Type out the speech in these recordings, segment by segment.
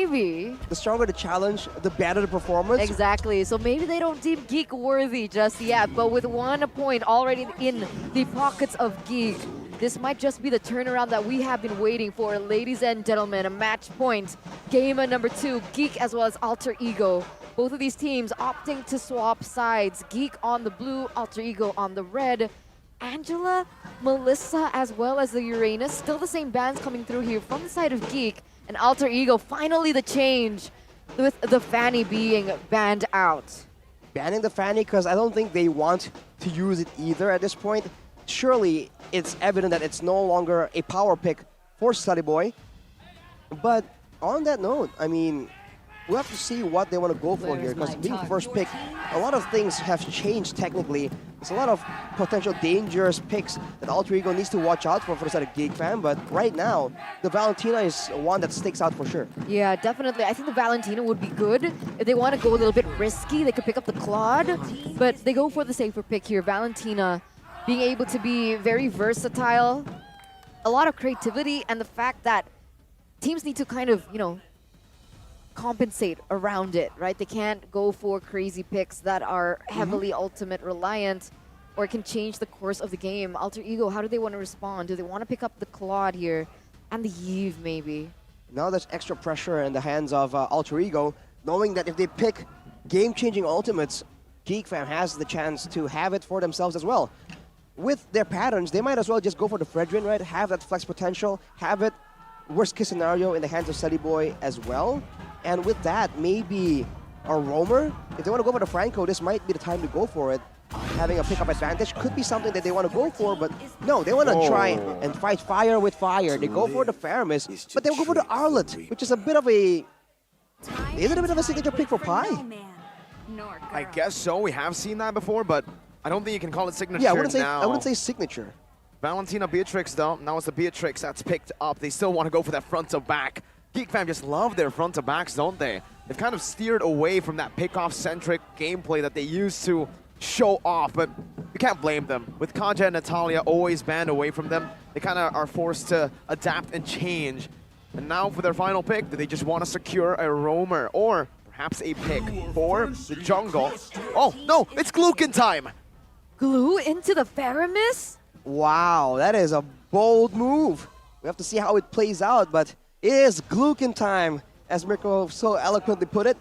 maybe. The stronger the challenge, the better the performance. Exactly. So maybe they don't deem Geek worthy just yet, but with 1 point already in the pockets of Geek, this might just be the turnaround that we have been waiting for. Ladies and gentlemen, a match point. Game number 2, Geek as well as Alter Ego. Both of these teams opting to swap sides. Geek on the blue, Alter Ego on the red. Angela, Melissa, as well as the Uranus. Still the same bands coming through here from the side of Geek. And Alter Ego, finally the change with the Fanny being banned out. Banning the Fanny because I don't think they want to use it either at this point. Surely it's evident that it's no longer a power pick for Slutty Boy. But on that note, I mean, we have to see what they want to go for here, because being first pick, a lot of things have changed technically. There's a lot of potential dangerous picks that Alter Ego needs to watch out for the side of GEEKFAM, but right now, the Valentina is one that sticks out for sure. Yeah, definitely. I think the Valentina would be good. If they want to go a little bit risky, they could pick up the Claude, but they go for the safer pick here. Valentina being able to be very versatile, a lot of creativity, and the fact that teams need to kind of, compensate around it, right? They can't go for crazy picks that are heavily ultimate reliant or can change the course of the game. Alter Ego, how do they want to respond? Do they want to pick up the Claude here and the Yves maybe? Now there's extra pressure in the hands of Alter Ego, knowing that if they pick game-changing ultimates, GEEKFAM has the chance to have it for themselves as well. With their patterns, they might as well just go for the Fredrin, right? Have that flex potential, have it worst case scenario in the hands of Slutty Boy as well. And with that, maybe a roamer. If they want to go for the Franco, this might be the time to go for it. Having a pickup advantage could be something that they want to go for, but no, they want to try and fight fire with fire. They go for the Faramis, but they will go for the Arlet, which is a bit of a... Is it a bit of a signature pick for Pi? I guess so. We have seen that before, but I don't think you can call it signature Yeah, now. I wouldn't say signature. Valentina Beatrix, though. Now it's the Beatrix that's picked up. They still want to go for that front to back. GEEKFAM just love their front to backs, don't they? They've kind of steered away from that pick-off-centric gameplay that they used to show off, but you can't blame them. With Kaja and Natalia always banned away from them, they kind of are forced to adapt and change. And now for their final pick, do they just want to secure a roamer or perhaps a pick for the jungle? Oh, no, it's Glukin time! Glue into the Faramis? Wow, that is a bold move. We have to see how it plays out, but it is Glukin time, as Mirko so eloquently put it.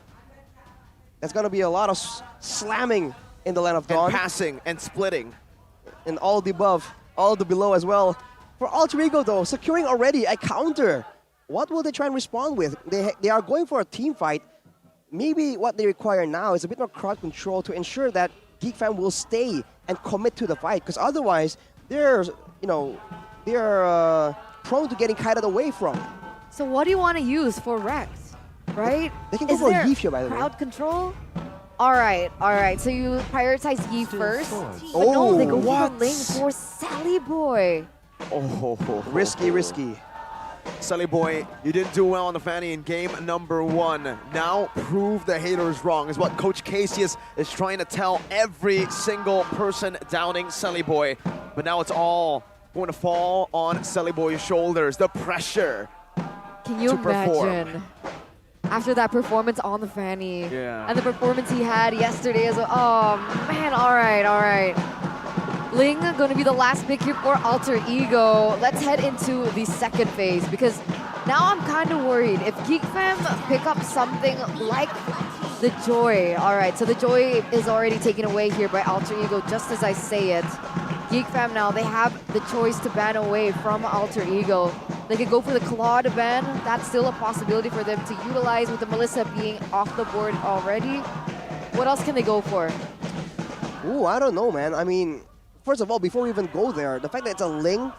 There's going to be a lot of slamming in the Land of Dawn. And passing and splitting. And all the above, all the below as well. For Alter Ego, though, securing already a counter. What will they try and respond with? They are going for a team fight. Maybe what they require now is a bit more crowd control to ensure that GEEKFAM will stay and commit to the fight, because otherwise they're prone to getting kited away from. So what do you want to use for Rex, right? They can go for Yves here, by the way. Crowd control? All right. So you prioritize Yves first. But Oh, no, they go what? for the lane for Sally Boy. Oh, Risky. Slutty Boy, you didn't do well on the Fanny in game number 1. Now prove the haters wrong is what Coach Casius is trying to tell every single person downing Slutty Boy. But now it's all going to fall on Slutty Boy's shoulders. The pressure. Can you perform. imagine? After that performance on the Fanny. Yeah. And the performance he had yesterday as well. Oh, man, all right. Ling going to be the last pick here for Alter Ego. Let's head into the second phase, because now I'm kind of worried. If GEEKFAM pick up something like the Joy. All right, so the Joy is already taken away here by Alter Ego, just as I say it. GEEKFAM now, they have the choice to ban away from Alter Ego. They could go for the Claude ban. That's still a possibility for them to utilize with the Melissa being off the board already. What else can they go for? Ooh, I don't know, man. I mean, first of all, before we even go there, the fact that it's a Ling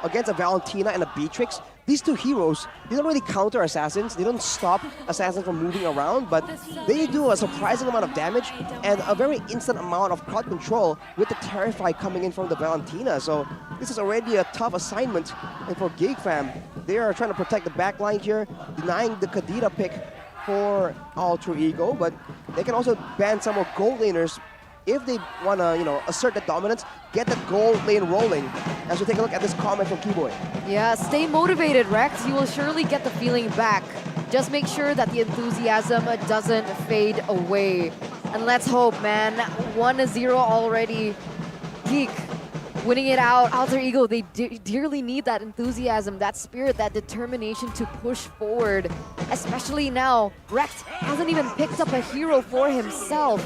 against a Valentina and a Beatrix, these two heroes, they don't really counter assassins. They don't stop assassins from moving around, but they do a surprising amount of damage and a very instant amount of crowd control with the Terrify coming in from the Valentina. So this is already a tough assignment. And for GEEKFAM, they are trying to protect the backline here, denying the Kadira pick for Alter Ego, but they can also ban some more gold laners if they want to, assert the dominance, get the gold lane rolling. As we take a look at this comment from Keyboy. Yeah, stay motivated, Rex. You will surely get the feeling back Just make sure that the enthusiasm doesn't fade away. And let's hope, man. 1-0 already. Geek winning it out. Alter Ego, they dearly need that enthusiasm, that spirit, that determination to push forward. Especially now, Rekt hasn't even picked up a hero for himself.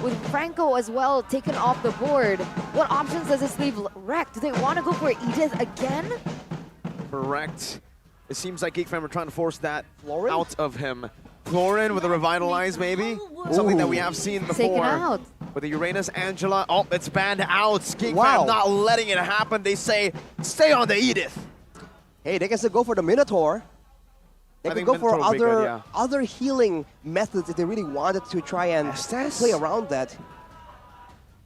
With Franco as well taken off the board. What options does this leave Rekt? Do they want to go for Edith again? Correct. It seems like GEEKFAM are trying to force that Florin? out of him. Florin with a Revitalize, maybe? Something that we have seen before. Taken out. With the Uranus Angela. Oh, it's banned out. GEEKFAM Wow. not letting it happen. They say, stay on the Edith. Hey, they can still go for the Minotaur. They I can think go for Minotaur would be other good, yeah. other healing methods if they really wanted to try and S12? play around that.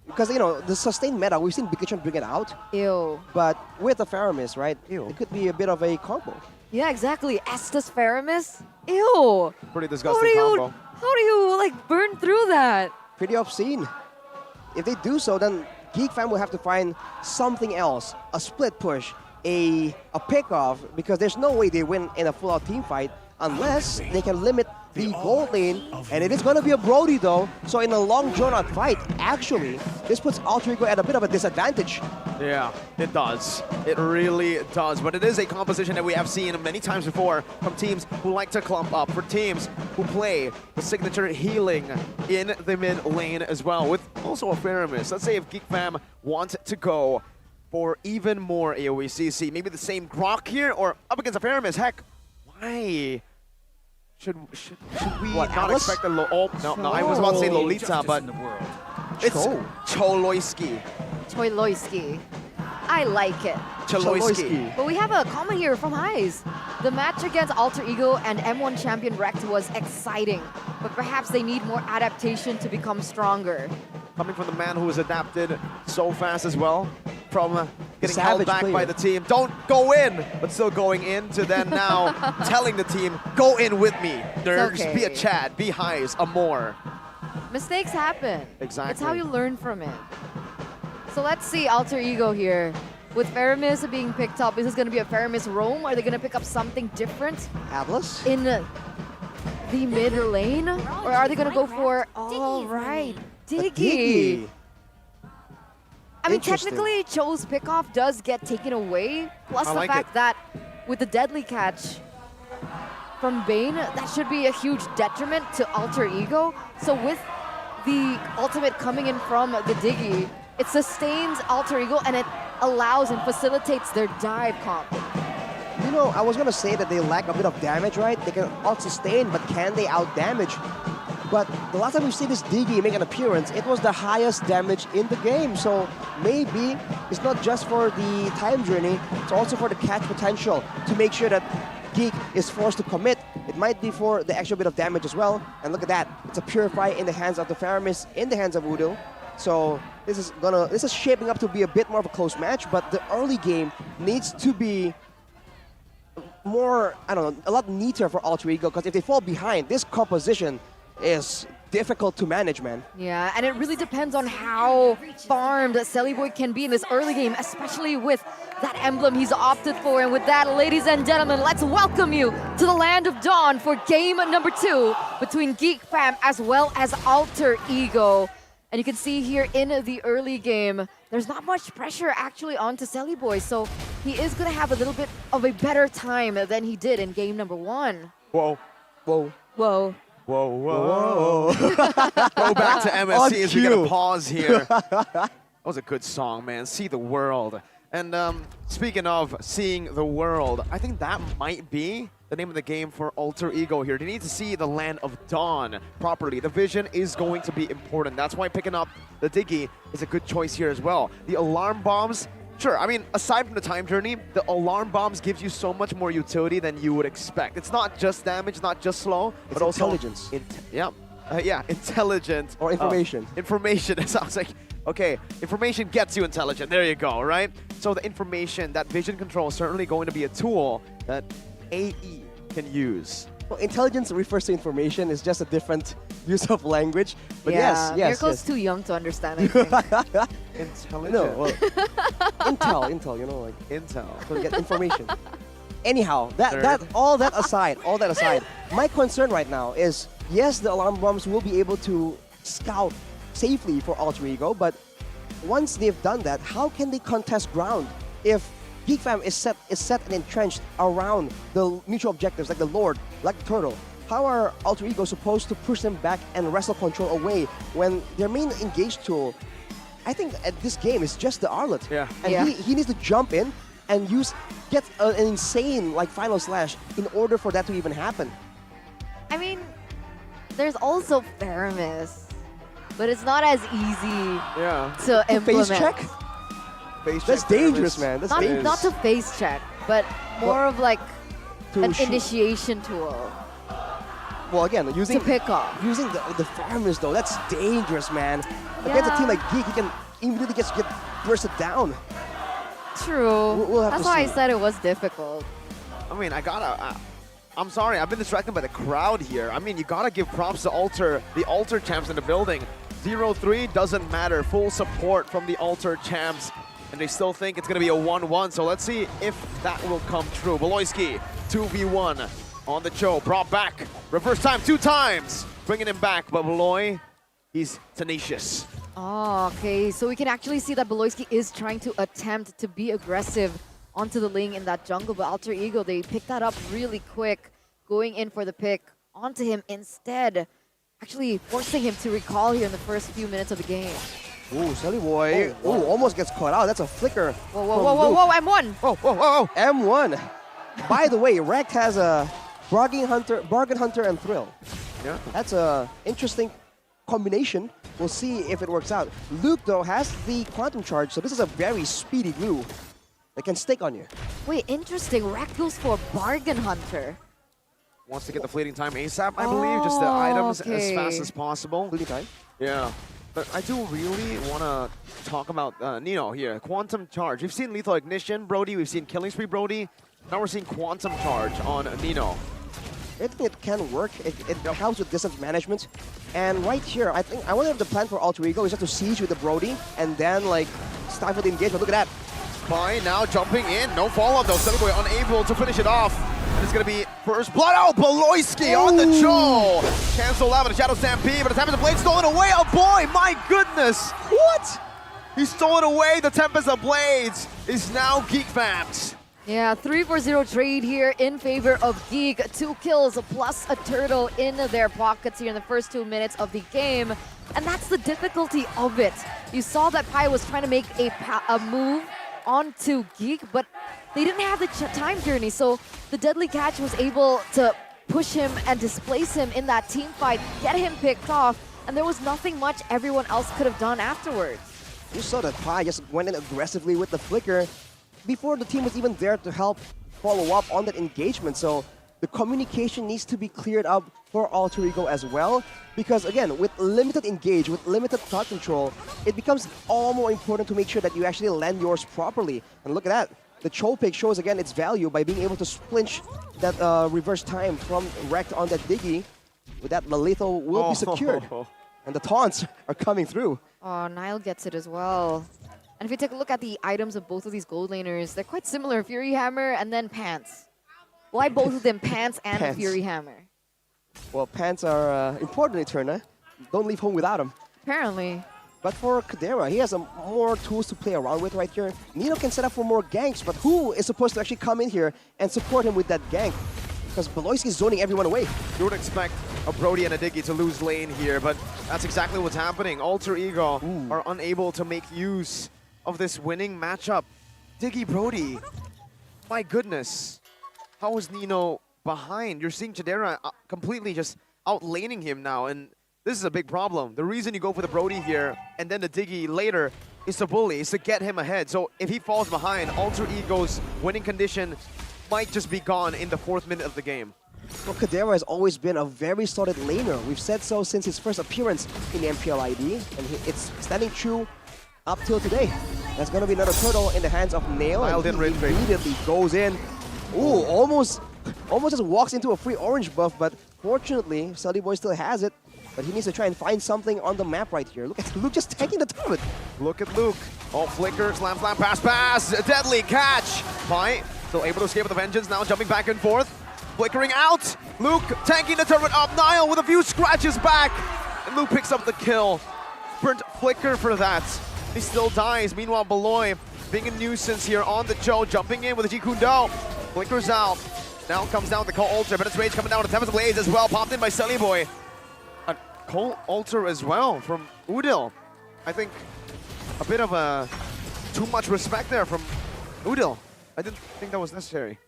Because, you know, the sustained meta, we've seen Bigitron bring it out, Ew. but with the Faramis, right, Ew. it could be a bit of a combo. Yeah, exactly. Estus Faramis? Ew. Pretty How disgusting do you, combo. how do you like burn through that? Pretty obscene. If they do so, then GEEKFAM will have to find something else, a split push, a pick-off, because there's no way they win in a full-out team fight unless they can limit the gold lane, and it is going to be a Brody though, so in a long drawn-out fight, actually, this puts Alter Ego at a bit of a disadvantage. Yeah, it does. It really does. But it is a composition that we have seen many times before from teams who like to clump up, for teams who play the signature healing in the mid lane as well, with also a Faramis. Let's say if GEEKFAM want to go for even more AoE CC, maybe the same Grok here, or up against a Faramis. Heck, why? Should we What, not Atlas? expect a no, I was about to say Lolita, but it's Cho. Choloiski. Choiloisky. I like it. Choloiski. But we have a comment here from Highs. The match against Alter Ego and M1 champion Rekt was exciting, but perhaps they need more adaptation to become stronger. Coming from the man who was adapted so fast as well, from getting held Savage back player. by the team. Don't go in, but still going in, to then now telling the team, go in with me. Nerds, okay. be a Chad, be Highs, a more. Mistakes happen. Exactly. It's how you learn from it. So let's see Alter Ego here. With Faramis being picked up, is this going to be a Faramis roam? Are they going to pick up something different Atlas? in the mid lane? Or are they going to go for, all right, Diggy. I mean, Interesting. technically, Cho's pickoff does get taken away. Plus I the like fact it. that with the deadly catch from Bane, that should be a huge detriment to Alter Ego. So with the ultimate coming in from the Diggy, it sustains Alter Ego and it allows and facilitates their dive comp. You know, I was going to say that they lack a bit of damage, right? They can out-sustain, but can they out-damage? But the last time we've seen this Diggy make an appearance, it was the highest damage in the game. So maybe it's not just for the time journey, it's also for the catch potential to make sure that Geek is forced to commit. It might be for the extra bit of damage as well. And look at that. It's a Purify in the hands of the Faramis, in the hands of Udo. So this is shaping up to be a bit more of a close match, but the early game needs to be more, I don't know, a lot neater for Alter Ego, because if they fall behind, this composition is difficult to manage, man. Yeah, and it really depends on how farmed Boy can be in this early game, especially with that emblem he's opted for. And with that, ladies and gentlemen, let's welcome you to the Land of Dawn for game number 2 between GEEKFAM as well as Alter Ego. And you can see here in the early game, there's not much pressure actually onto Boy, so he is going to have a little bit of a better time than he did in game number 1. Whoa. Whoa. Whoa. Whoa, whoa. Go back to MSC as we get a cue. pause here. That was a good song, man. See the world. And speaking of seeing the world, I think that might be the name of the game for Alter Ego here. They need to see the Land of Dawn properly. The vision is going to be important. That's why picking up the Diggy is a good choice here as well. The alarm bombs, sure, I mean, aside from the time journey, the alarm bombs gives you so much more utility than you would expect. It's not just damage, not just slow, It's but also intelligence. yeah, intelligent. Or information. Information, it sounds like, okay, information gets you intelligent, there you go, right? So the information, that vision control is certainly going to be a tool that AE can use. Well, intelligence refers to information. It's just a different use of language. But yeah, yes. Miracle's too young to understand, I think. Intelligent. No, well, intel, you know, like, Intel. so you get information. Anyhow, Third. all that aside, my concern right now is, yes, the alarm bombs will be able to scout safely for Alter Ego, but once they've done that, how can they contest ground if GEEKFAM is set and entrenched around the mutual objectives like the Lord, like the Turtle? How are Alter Ego supposed to push them back and wrestle control away when their main engage tool, I think at this game, is just the Arlet? Yeah. And Yeah. he needs to jump in and get an insane like final slash in order for that to even happen. I mean, there's also Theramis, but it's not as easy Yeah. to To implement. face check? Face That's check dangerous, there man. That's Not, dangerous. not to face check, but more of like To an shoot. initiation tool Well, again, to using pick off. the farmers though, that's dangerous, man. Against a team Yeah. like Geek, he can immediately get bursted down. True. We'll have That's to why I see. said it was difficult. I mean, I'm sorry, I've been distracted by the crowd here. I mean, you gotta give props to the Alter champs in the building. 0-3 doesn't matter. Full support from the Alter champs. And they still think it's gonna be a 1-1. So let's see if that will come true. Beloyski, 2v1 on the Cho. Brought back. Reverse time 2 times. Bringing him back. But Beloy, he's tenacious. Oh, okay. So we can actually see that Beloyski is trying to attempt to be aggressive onto the lane in that jungle, but Alter Ego, they picked that up really quick, going in for the pick onto him instead, actually forcing him to recall here in the first few minutes of the game. Ooh, Silly Boy. Ooh, almost gets caught out. That's a flicker. Whoa, whoa, from whoa, whoa, Luke. whoa, M1! Oh, whoa, whoa, whoa. M1. By the way, Rekt has a Bargain Hunter, and Thrill. Yeah. That's a interesting combination. We'll see if it works out. Luke, though, has the Quantum Charge, so this is a very speedy glue that can stick on you. Wait, interesting. Rekt goes for Bargain Hunter. Wants to get the fleeting time ASAP, I believe. Just the items as okay. fast as possible. Fleeting time. Yeah. But I do really want to talk about Nino here. Quantum Charge. We've seen Lethal Ignition, Brody. We've seen Killing Spree, Brody. Now we're seeing Quantum Charge on Nino. I think it can work. It helps with distance management. And right here, I wonder if the plan for Alter Ego is just to siege with the Brody and then like stifle the engagement. Look at that. Spy now jumping in. No follow-up though. Boy unable to finish it off. And it's going to be first blood. Oh, Beloyski on the Cho. Cancel out with a Shadow Stampede, but the Tempest of Blade stolen away. Oh boy, my goodness. What? He stole it away. The Tempest of Blades is now GEEKFAM's. Yeah, 3-4-0 trade here in favor of Geek. 2 kills plus a turtle in their pockets here in the first 2 minutes of the game. And that's the difficulty of it. You saw that Pai was trying to make a move onto Geek, but they didn't have the time journey. So the Deadly Catch was able to push him and displace him in that team fight, get him picked off, and there was nothing much everyone else could have done afterwards. You saw that Pai just went in aggressively with the flicker before the team was even there to help follow up on that engagement. So the communication needs to be cleared up for Alter Ego as well. Because again, with limited engage, with limited thought control, it becomes all more important to make sure that you actually land yours properly. And look at that. The Cho pick shows again its value by being able to flinch that reverse time from Rekt on that Diggy. With that, the lethal will be secured. And the taunts are coming through. Oh, Nile gets it as well. And if you take a look at the items of both of these gold laners, they're quite similar. Fury Hammer and then Pants. Why both of them Pants and Pants. Fury Hammer? Well, pants are important in Eterna. Don't leave home without them. Apparently. But for Kadera, he has more tools to play around with right here. Nino can set up for more ganks, but who is supposed to actually come in here and support him with that gank? Because Beloyski is zoning everyone away. You would expect a Brody and a Diggy to lose lane here, but that's exactly what's happening. Alter Ego are unable to make use of this winning matchup. Diggy Brody, my goodness. How is Nino behind? You're seeing Chidera completely just outlaning him now, and this is a big problem. The reason you go for the Brody here and then the Diggy later is to bully, is to get him ahead. So if he falls behind, Alter Ego's winning condition might just be gone in the 4th minute of the game. Well, Kadera has always been a very solid laner. We've said so since his first appearance in the MPL ID, and it's standing true up till today. That's going to be another turtle in the hands of Nail, Nile and didn't he raid trade. immediately goes in. Ooh, almost just walks into a free orange buff, but fortunately, Sully Boy still has it. But he needs to try and find something on the map right here. Look at Luke just taking the turret. Look at Luke. Oh, flicker, slam, pass, a deadly catch. Pai Still able to escape with a vengeance, now jumping back and forth. Flickering out! Luke tanking the turret up, Niall with a few scratches back! And Luke picks up the kill. Sprint flicker for that. He still dies. Meanwhile, Beloy being a nuisance here on the Joe, jumping in with the Jikundo. Flickers out. Now comes down with the Cole Ultra, but it's Rage coming down with Tempest Blaze as well, popped in by Sully Boy. A Cole Ultra as well from Udil. I think a bit of a too much respect there from Udil. I didn't think that was necessary.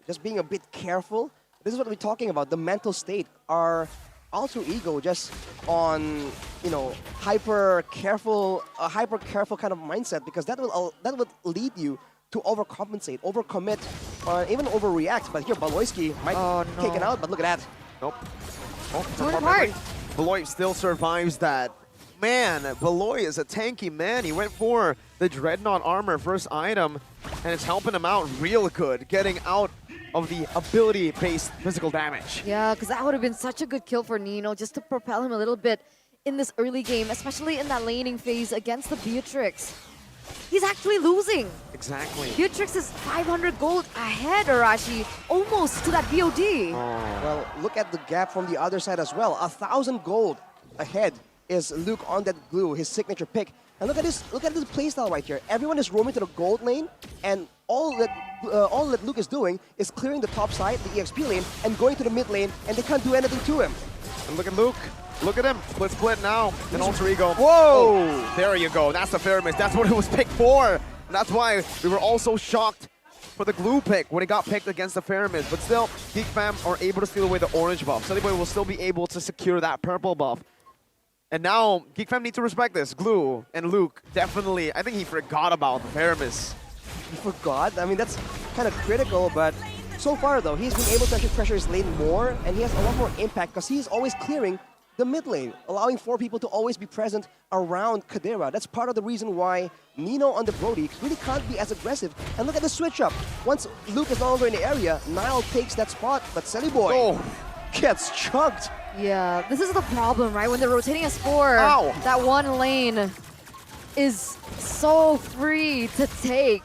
Just being a bit careful. This is what we're talking about, the mental state. Our alter ego just on, you know, hyper careful kind of mindset, because that would lead you to overcompensate, overcommit, or even overreact. But here, Baloyski might kick it out, but look at that. Nope. Torn apart. Beloy still survives that. Man, Beloy is a tanky man. He went for the Dreadnought armor, first item, and it's helping him out real good, getting out of the ability-based physical damage. Yeah, because that would have been such a good kill for Nino, just to propel him a little bit in this early game, especially in that laning phase against the Beatrix. He's actually losing. Exactly. Beatrix is 500 gold ahead, Arashi, almost to that BOD. Well, look at the gap from the other side as well. 1,000 gold ahead is Luke on that glue, his signature pick. And look at this playstyle right here. Everyone is roaming to the gold lane, and all that Luke is doing is clearing the top side, the EXP lane, and going to the mid lane, and they can't do anything to him. And look at Luke. Look at him. Split now. An alter ego. Whoa! Oh, there you go. That's the fair miss. That's what it was picked for. And that's why we were all so shocked for the glue pick when it got picked against the Ferryman. But still, GeekFam are able to steal away the orange buff. Sully Boy will still be able to secure that purple buff. And now, GeekFam need to respect this. Glue and Luke, definitely, I think he forgot about the Ferryman. He forgot? I mean, that's kind of critical, but so far, though, he's been able to actually pressure his lane more, and he has a lot more impact because he's always clearing the mid lane, allowing 4 people to always be present around Kadira. That's part of the reason why Nino on the Brody really can't be as aggressive. And look at the switch up. Once Luke is no longer in the area, Niall takes that spot, but Sully Boy gets chugged. Yeah, this is the problem, right? When they're rotating as 4, that one lane is so free to take.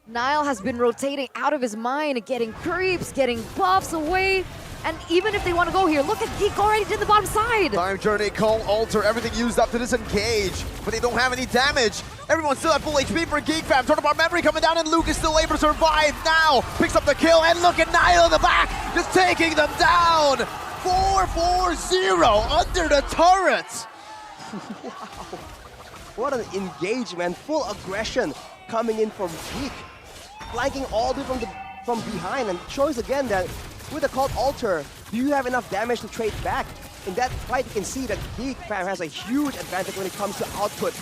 Niall has been rotating out of his mind, getting creeps, getting buffs away. And even if they want to go here, look at Geek already did the bottom side. Time Journey, Call, Alter, everything used up to disengage, but they don't have any damage. Everyone's still at full HP for GeekFam. Turn apart memory coming down, and Luke is still able to survive now. Picks up the kill, and look at Niall in the back, just taking them down. 4-4-0 under the turret. Wow. What an engagement, full aggression coming in from Geek. Flanking all the way from behind, and shows again that with the Cult Alter, do you have enough damage to trade back? In that fight, you can see that GeekFam has a huge advantage when it comes to output.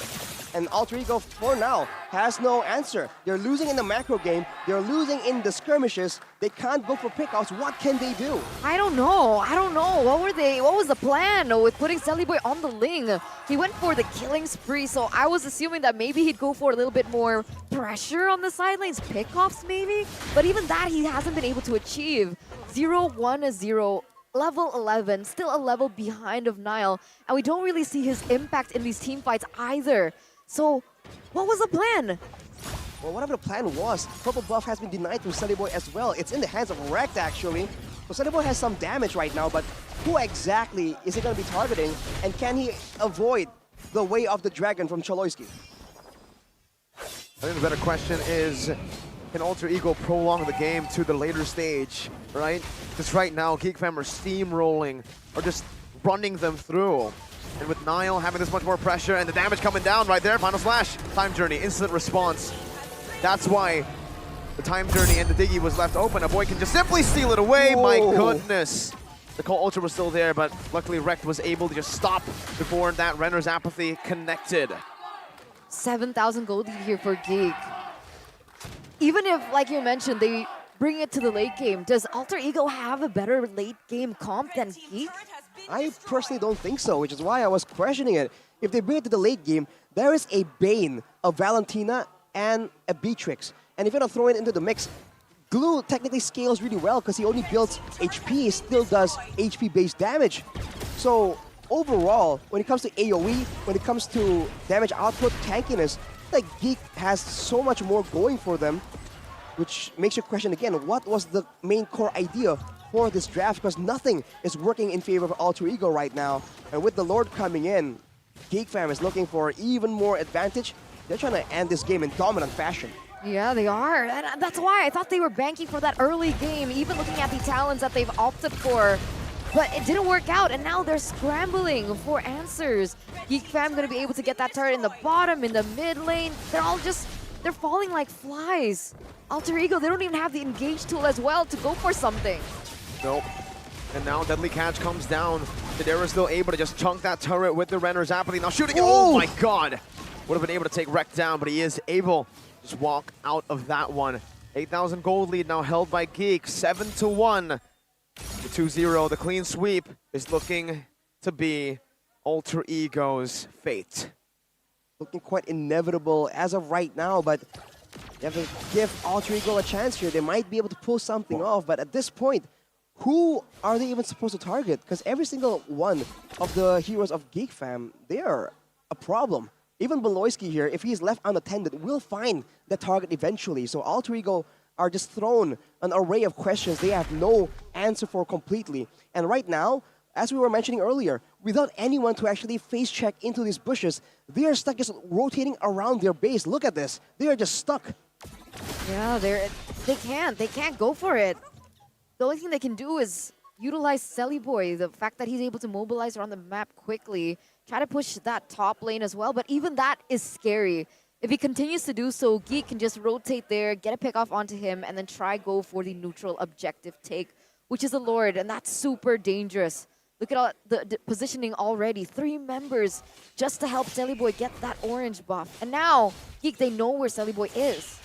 And Alter Ego, for now, has no answer. They're losing in the macro game. They're losing in the skirmishes. They can't go for pickouts. What can they do? I don't know. What was the plan with putting Sully Boy on the Ling? He went for the killing spree, so I was assuming that maybe he'd go for a little bit more pressure on the side lanes, pickoffs maybe? But even that he hasn't been able to achieve. 0-1-0. Level 11, still a level behind of Niall, and we don't really see his impact in these team fights either. So, what was the plan? Well, whatever the plan was, purple buff has been denied to Sully Boy as well. It's in the hands of Rekt, actually. So Sully Boy has some damage right now, but who exactly is he going to be targeting? And can he avoid the way of the dragon from Choloyski? I think the better question is, can Alter Ego prolong the game to the later stage, right? Because right now, GeekFam are steamrolling, or just running them through. And with Niall having this much more pressure and the damage coming down right there, Final Slash, Time Journey, instant response. That's why the Time Journey and the Diggy was left open. A boy can just simply steal it away. Whoa. My goodness. The Cole Ultra was still there, but luckily Rekt was able to just stop before that Renner's Apathy connected. 7,000 gold here for Geek. Even if, like you mentioned, they bring it to the late game, does Alter Ego have a better late game comp than Geek? I personally don't think so, which is why I was questioning it. If they bring it to the late game, there is a Bane, a Valentina, and a Beatrix. And if you're gonna throw it into the mix, Glue technically scales really well because he only builds HP, he still does HP-based damage. So overall, when it comes to AoE, when it comes to damage output, tankiness, like Geek has so much more going for them. which makes you question again, what was the main core idea for this draft? Because nothing is working in favor of Alter Ego right now. And with the Lord coming in, GEEKFAM is looking for even more advantage. They're trying to end this game in dominant fashion. Yeah, they are. And that's why I thought they were banking for that early game, even looking at the talents that they've opted for. But it didn't work out, and now they're scrambling for answers. GEEKFAM going to be able to get that turret in the bottom, in the mid lane. They're falling like flies. Alter Ego, they don't even have the engage tool as well to go for something. Nope. And now Deadly Catch comes down. Shadera's still able to just chunk that turret with the Renner's Apathy. Now shooting it. Oh my god! Would have been able to take Wreck down, but he is able to just walk out of that one. 8,000 gold lead now held by Geek. 7-1. The 2-0, the clean sweep is looking to be Alter Ego's fate. Looking quite inevitable as of right now, but you have to give Alter Ego a chance here. They might be able to pull something off, but at this point, who are they even supposed to target? Because every single one of the heroes of GEEKFAM, they are a problem. Even Beloyski here, if he's left unattended, will find the target eventually. So Alter Ego are just thrown an array of questions they have no answer for completely. And right now, as we were mentioning earlier, without anyone to actually face check into these bushes, they are stuck just rotating around their base. Look at this. They are just stuck. Yeah, they can't go for it. The only thing they can do is utilize Selly Boy, the fact that he's able to mobilize around the map quickly, try to push that top lane as well, but even that is scary. If he continues to do so, Geek can just rotate there, get a pick off onto him, and then try go for the neutral objective take, which is a Lord, and that's super dangerous. Look at all the positioning already. 3 members just to help Selly Boy get that orange buff. And now, Geek, they know where Selly Boy is.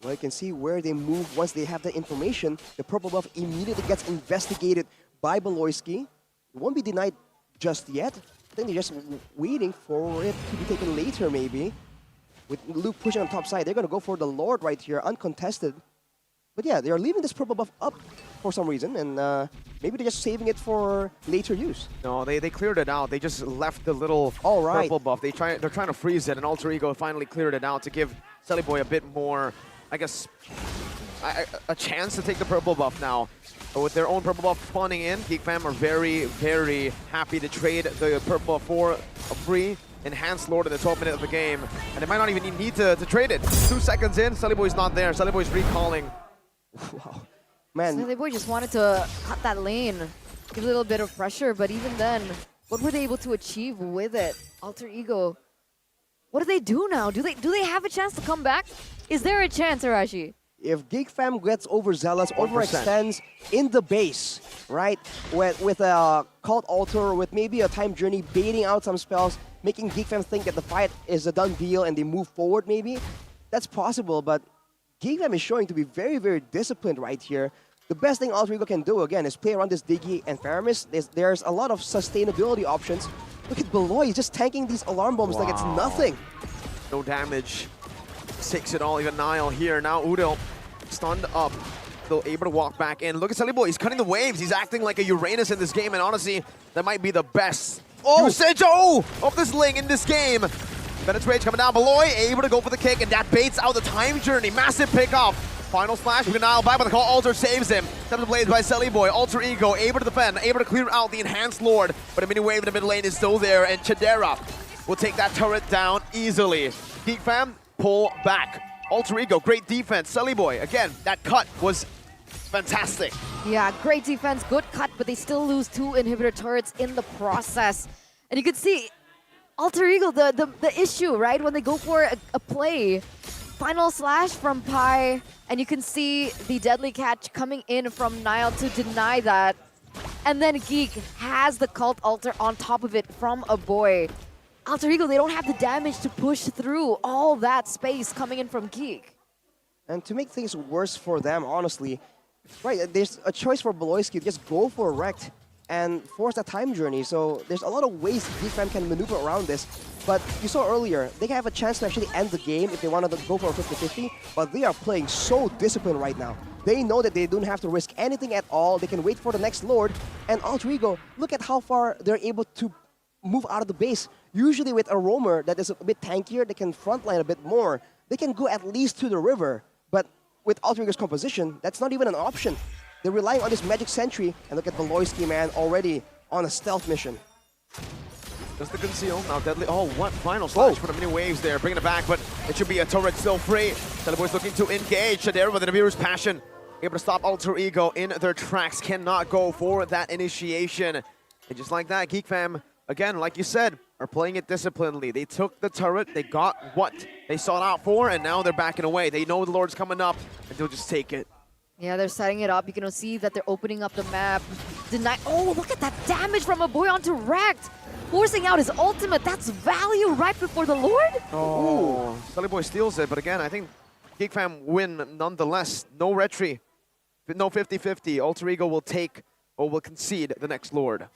Well, you can see where they move once they have that information. The purple buff immediately gets investigated by Beloyski. It won't be denied just yet. I think they're just waiting for it to be taken later, maybe. With Luke pushing on top side, they're going to go for the Lord right here, uncontested. But yeah, they're leaving this purple buff up for some reason, and maybe they're just saving it for later use. No, they cleared it out. They just left the little purple buff. They're trying to freeze it, and Alter Ego finally cleared it out to give Selly Boy a bit more, I guess, a chance to take the purple buff now. But with their own purple buff spawning in, GEEKFAM are very, very happy to trade the purple buff for a free enhanced Lord in the 12th minute of the game. And they might not even need to trade it. 2 seconds in, Selly Boy's not there. Selly Boy's recalling. Wow. Man. Selly Boy just wanted to cut that lane, give a little bit of pressure, but even then, what were they able to achieve with it? Alter Ego. What do they do now? Do they have a chance to come back? Is there a chance, Arashi? If GEEKFAM gets overzealous, overextends in the base, right, with a Cult Altar, with maybe a Time Journey, baiting out some spells, making GEEKFAM think that the fight is a done deal and they move forward maybe, that's possible, but GEEKFAM is showing to be very, very disciplined right here. The best thing Alter Ego can do, again, is play around this Diggy and Faramis. There's a lot of sustainability options. Look at Beloy, he's just tanking these alarm bombs like it's nothing. No damage. Takes it all, even Nile here. Now Udo stunned up, still able to walk back in. Look at Selly Boy, he's cutting the waves. He's acting like a Uranus in this game, and honestly, that might be the best usage of this Ling in this game. Bennett's Rage coming down, Beloy able to go for the kick, and that baits out the Time Journey. Massive pick off. Final slash, we can Nile back, but the call Alter saves him. Set the blades by Selly Boy. Alter Ego able to defend, able to clear out the enhanced Lord, but a mini wave in the mid lane is still there, and Chidera will take that turret down easily. GEEKFAM, pull back. Alter Ego, great defense. Selly Boy, again, that cut was fantastic. Yeah, great defense, good cut, but they still lose 2 inhibitor turrets in the process. And you can see Alter Ego, the issue, right? When they go for a play, final slash from Pi, and you can see the deadly catch coming in from Nile to deny that. And then Geek has the Cult Altar on top of it from a boy. Alter Ego, they don't have the damage to push through all that space coming in from Geek. And to make things worse for them, honestly, right, there's a choice for Beloyski to just go for a Wrecked and force that Time Journey. So there's a lot of ways GEEKFAM can maneuver around this. But you saw earlier, they have a chance to actually end the game if they wanted to go for a 50-50, but they are playing so disciplined right now. They know that they don't have to risk anything at all. They can wait for the next Lord. And Alter Ego, look at how far they're able to move out of the base. Usually with a roamer that is a bit tankier, they can frontline a bit more. They can go at least to the river. But with Alter Ego's composition, that's not even an option. They're relying on this Magic Sentry, and look at Beloyski, man, already on a stealth mission. Just the conceal, now deadly. Oh, what final slash for the mini waves there, bringing it back, but it should be a turret still free. Teleport's looking to engage. Shadera with the Nibiru's passion, able to stop Alter Ego in their tracks, cannot go for that initiation. And just like that, GeekFam, again, like you said, are playing it disciplinedly. They took the turret, they got what they sought out for, and now they're backing away. They know the Lord's coming up, and they'll just take it. Yeah, they're setting it up. You can see that they're opening up the map. Oh, look at that damage from a boy onto Rekt. Forcing out his ultimate. That's value right before the Lord. Oh, Sully Boy steals it, but again, I think GeekFam win nonetheless. No retry, no 50-50. Alter Ego will take or will concede the next Lord.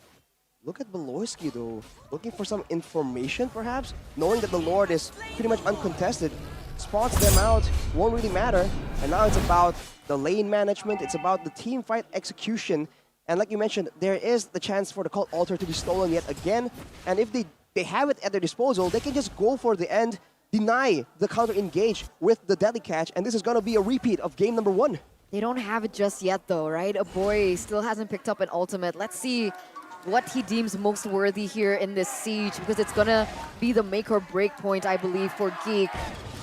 Look at Beloyski though, looking for some information perhaps, knowing that the Lord is pretty much uncontested. Spots them out, won't really matter. And now it's about the lane management, it's about the team fight execution. And like you mentioned, there is the chance for the Cult Altar to be stolen yet again. And if they have it at their disposal, they can just go for the end, deny the counter engage with the deadly catch, and this is gonna be a repeat of game number 1. They don't have it just yet though, right? A boy still hasn't picked up an ultimate. Let's see what he deems most worthy here in this siege, because it's gonna be the make or break point, I believe, for Geek.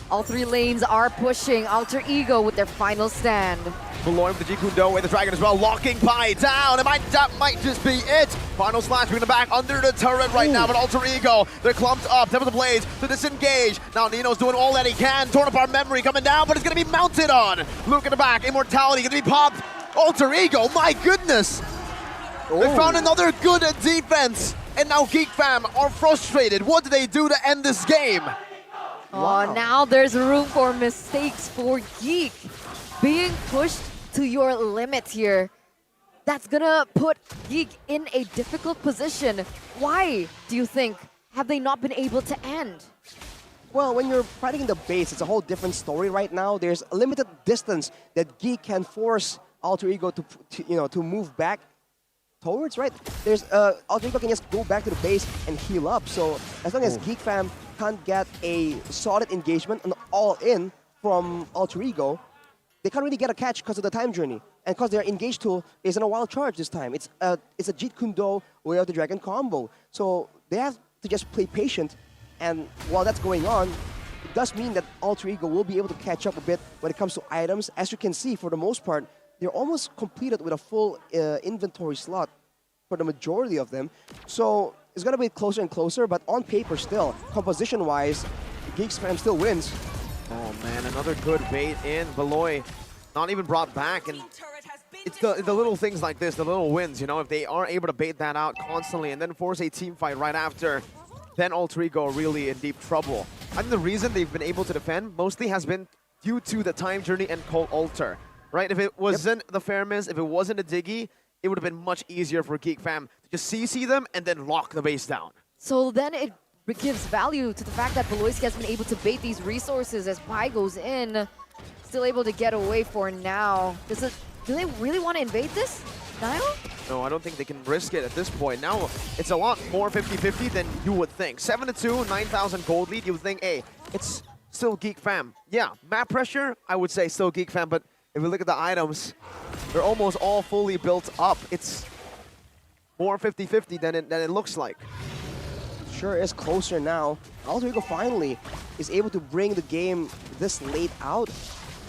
All 3 lanes are pushing Alter Ego with their final stand. Beloy with the Jikundo with the Dragon as well, locking Pi down. That might just be it. Final slash, bringing it back under the turret right now, but Alter Ego, they're clumped up. Temple of the Blades to disengage. Now Nino's doing all that he can. Torn apart memory coming down, but it's gonna be mounted on. Luke in the back, Immortality gonna be popped. Alter Ego, my goodness. They found another good defense, and now GeekFam are frustrated. What do they do to end this game? Oh, now there's room for mistakes for Geek. Being pushed to your limit here. That's gonna put Geek in a difficult position. Why, do you think, have they not been able to end? Well, when you're fighting in the base, it's a whole different story right now. There's a limited distance that Geek can force Alter Ego to move back towards, right? There's Alter Ego can just go back to the base and heal up. So as long as GeekFam can't get a solid engagement and all-in from Alter Ego, they can't really get a catch because of the time journey. And because their engage tool isn't a wild charge this time. It's a Jeet Kundo Way of the Dragon combo. So they have to just play patient. And while that's going on, it does mean that Alter Ego will be able to catch up a bit when it comes to items. As you can see, for the most part, they're almost completed with a full inventory slot for the majority of them. So it's going to be closer and closer, but on paper still, composition-wise, GeekFam still wins. Oh man, another good bait in. Beloy not even brought back, and it's the little things like this, the little wins, you know, if they are able to bait that out constantly and then force a team fight right after, then Alter Ego are really in deep trouble. I think the reason they've been able to defend mostly has been due to the time journey and Cult Altar, right? If it wasn't the Fairness, if it wasn't a Diggy, it would have been much easier for GeekFam to just CC them and then lock the base down. So then it gives value to the fact that Beloyski has been able to bait these resources as Pi goes in. Still able to get away for now. Do they really want to invade this, Niall? No, I don't think they can risk it at this point. Now, it's a lot more 50-50 than you would think. 7-2, 9,000 gold lead, you would think, hey, it's still GeekFam. Yeah, map pressure, I would say still GeekFam, but if we look at the items, they're almost all fully built up. It's more 50-50 than it looks like. Sure is closer now. Alter Ego finally is able to bring the game this late out.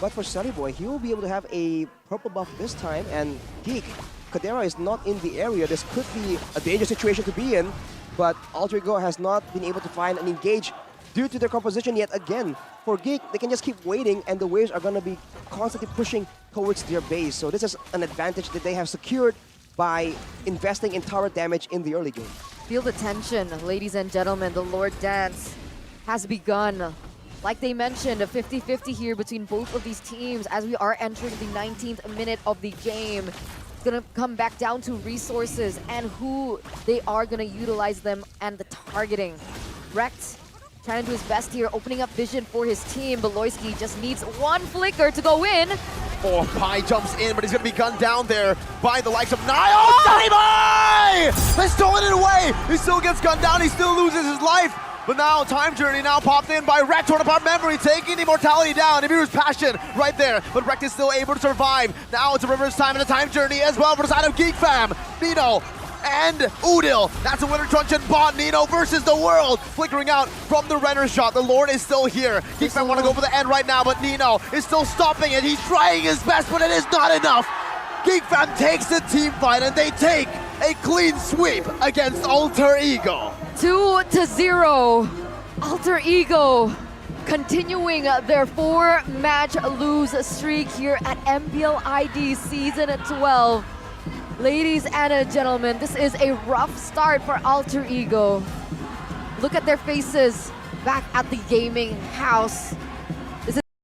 But for Sunny Boy, he will be able to have a purple buff this time. And Geek, Kadera is not in the area. This could be a dangerous situation to be in. But Alter Ego has not been able to find an engage due to their composition yet again. For Geek, they can just keep waiting, and the waves are going to be constantly pushing towards their base. So this is an advantage that they have secured by investing in tower damage in the early game. Feel the tension, ladies and gentlemen. The Lord Dance has begun. Like they mentioned, a 50-50 here between both of these teams as we are entering the 19th minute of the game. It's going to come back down to resources and who they are going to utilize them and the targeting. Rekt trying to do his best here, opening up vision for his team. Beloyski just needs one flicker to go in. Oh, Pi jumps in, but he's going to be gunned down there by the likes of Niall. Oh, Sunny Boy! They've stolen it away! He still gets gunned down, he still loses his life. But now Time Journey now popped in by Rekt, torn apart memory, taking Immortality down. Nibiru's Passion right there, but Rekt is still able to survive. Now it's a reverse time and a Time Journey as well for the side of GeekFam. Nino and Udil. That's a winner truncheon bot. Nino versus the world. Flickering out from the Renner shot. The Lord is still here. GeekFam want to go for the end right now, but Nino is still stopping it. He's trying his best, but it is not enough. GeekFam takes the team fight and they take a clean sweep against Alter Ego. 2-0. Alter Ego continuing their 4-match lose streak here at MPL ID Season 12. Ladies and gentlemen, this is a rough start for Alter Ego. Look at their faces back at the gaming house.